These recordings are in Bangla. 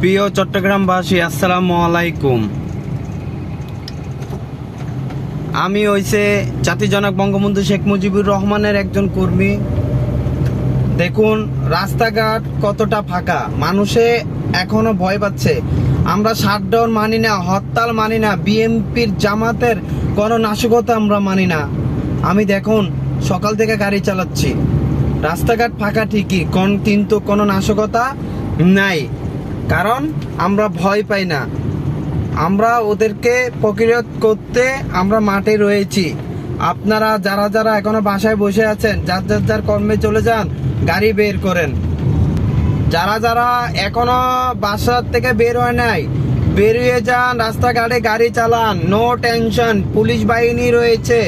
প্রিয় চট্টগ্রামবাসী, আসসালামু আলাইকুম। আমি হইছে জাতিজনক বঙ্গবন্ধু শেখ মুজিবুর রহমানের একজন কর্মী। দেখুন রাস্তাঘাট কতটা ফাঁকা, মানুষে এখনো ভয় পাচ্ছে। আমরা শাটডাউন মানি না, হরতাল মানি না, বিএনপির জামাতের কোনো নাশকতা আমরা মানি না। আমি দেখুন সকাল থেকে গাড়ি চালাচ্ছি, রাস্তাঘাট ফাঁকা ঠিকই, কিন্তু কোনো নাশকতা নাই, কারণ আমরা ভয় পাই না। আমরা ওদেরকে প্রতিরোধ করতে আমরা মাঠে রয়েছি। আপনারা যারা যারা এখনো বাসায় বসে আছেন, যার কর্মে চলে যান, গাড়ি বের করেন। যারা যারা এখনো বাসার থেকে বের হয় নাই, বেরিয়ে যান, রাস্তাঘাটে গাড়ি চালান, নো টেনশন। পুলিশ বাহিনী রয়েছে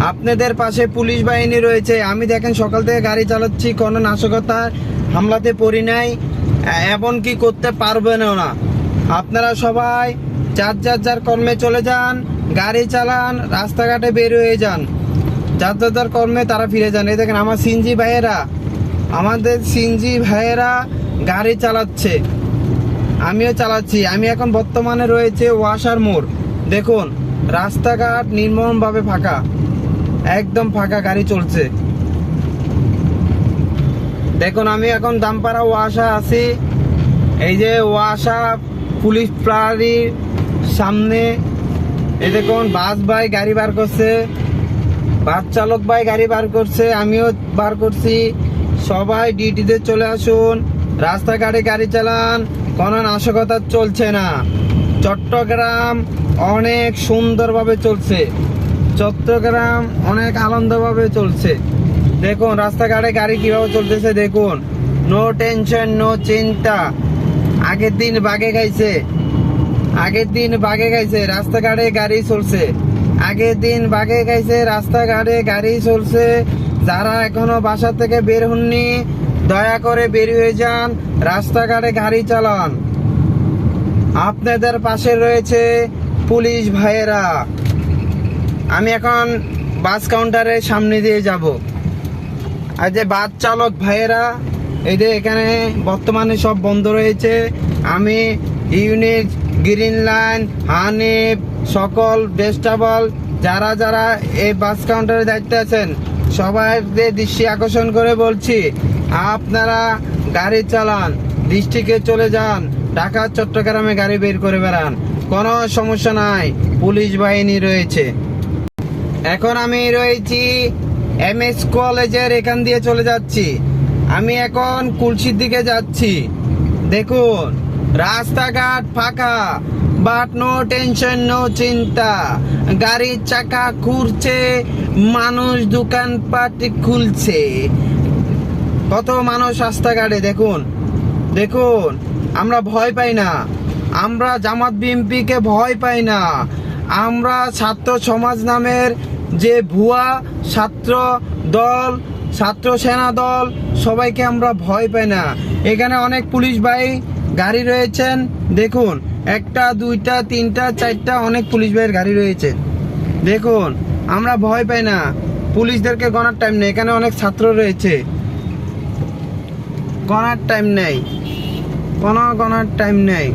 আপনাদের পাশে পুলিশ বাহিনী রয়েছে। আমি দেখেন সকাল থেকে গাড়ি চালাচ্ছি, কোনো নাশকতার হামলাতে পড়ি নাই, এমনকি করতে পারবেন না। আপনারা সবাই যার কর্মে চলে যান, গাড়ি চালান, রাস্তাঘাটে বের হয়ে যান, যার কর্মে তারা ফিরে যান। এই দেখেন আমাদের সিএনজি ভাইয়েরা গাড়ি চালাচ্ছে, আমিও চালাচ্ছি। আমি এখন বর্তমানে রয়েছে ওয়াসার মোড়। দেখুন রাস্তাঘাট নির্মমভাবে ফাঁকা, একদম ফাঁকা, গাড়ি চলছে। দেখুন আমি এখন দামপাড়া ওয়াসা আছি। এই যে ওয়াসা পুলিশ ফাঁড়ির সামনে, এই দেখুন বাস ভাই গাড়ি বার করছে, বাস চালক ভাই গাড়ি বার করছে, আমিও বার করছি। সবাই ডিউটিতে চলে আসুন, রাস্তাঘাটে গাড়ি চালান, কোনো নাশকতা চলছে না। চট্টগ্রাম অনেক সুন্দরভাবে চলছে, চট্টগ্রাম অনেক আনন্দভাবে চলছে। দেখুন রাস্তাঘাটে গাড়ি কিভাবে চলতেছে, দেখুন নো টেনশন, নো চিন্তা। আগের দিন বাগে খাইছে, রাস্তাঘাটে গাড়ি চলছে। রাস্তাঘাটে গাড়ি চলছে। যারা এখনো বাসা থেকে বের হননি, দয়া করে বের হয়ে যান, রাস্তাঘাটে গাড়ি চালান। আপনাদের পাশে রয়েছে পুলিশ ভাইয়েরা। আমি এখন বাস কাউন্টারের সামনে দিয়ে যাব। আর যে বাস চালক ভাইয়েরা, এই যে এখানে বর্তমানে সব বন্ধ রয়েছে। আমি ইউনিট, গ্রিন লাইন, হানিফ, সকল ভেজিটেবল যারা যারা এই বাস কাউন্টারে দায়িত্বে আছেন, সবাইকে দৃষ্টি আকর্ষণ করে বলছি, আপনারা গাড়ি চালান, ডিস্ট্রিক্টে চলে যান, ঢাকা চট্টগ্রামে গাড়ি বের করে বেড়ান, কোনো সমস্যা নাই, পুলিশ বাহিনী রয়েছে। এখন আমি রয়েছি MS কলেজের এখান দিয়ে চলে যাচ্ছি। আমি এখন কুলসির দিকে যাচ্ছি। দেখুন রাস্তাঘাট ফাঁকা, বাট নো টেনশন, নো চিন্তা। গাড়ির চাকা ঘুরছে, মানুষ দোকানপাট খুলছে, কত মানুষ রাস্তাঘাটে। দেখুন আমরা ভয় পাই না, আমরা জামাত বিএনপিকে ভয় পাই না। আমরা ছাত্র সমাজ নামের যে ভুয়া ছাত্র দল, ছাত্র সেনা দল, সবাইকে আমরা ভয় পাই না। এখানে অনেক পুলিশ ভাই গাড়ি রয়েছেন, দেখুন 1টা 2টা 3টা 4টা অনেক পুলিশ ভাইয়ের গাড়ি রয়েছে। দেখুন আমরা ভয় পাই না, পুলিশদেরকে গণার টাইম নেই। এখানে অনেক ছাত্র রয়েছে, গণার টাইম নেই, কোনো গণার টাইম নেই।